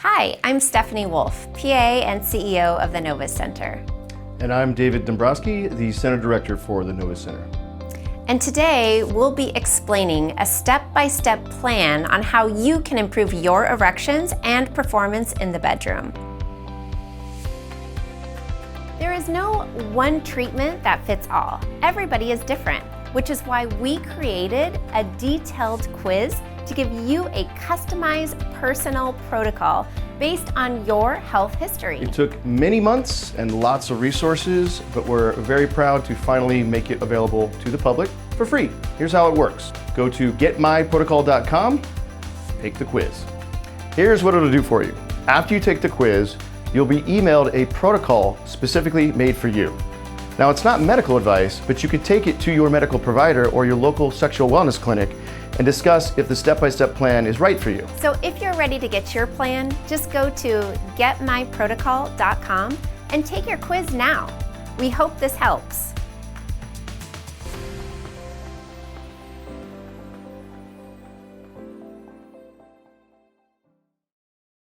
Hi, I'm Stephanie Wolf, PA and CEO of the Novus Center. And I'm David Dombrowski, the Center Director for the Novus Center. And today we'll be explaining a step-by-step plan on how you can improve your erections and performance in the bedroom. There is no one treatment that fits all. Everybody is different, which is why we created a detailed quiz to give you a customized personal protocol based on your health history. It took many months and lots of resources, but we're very proud to finally make it available to the public for free. Here's how it works. Go to getmyprotocol.com, take the quiz. Here's what it'll do for you. After you take the quiz, you'll be emailed a protocol specifically made for you. Now, it's not medical advice, but you could take it to your medical provider or your local sexual wellness clinic and discuss if the step-by-step plan is right for you. So if you're ready to get your plan, just go to getmyprotocol.com and take your quiz now. We hope this helps.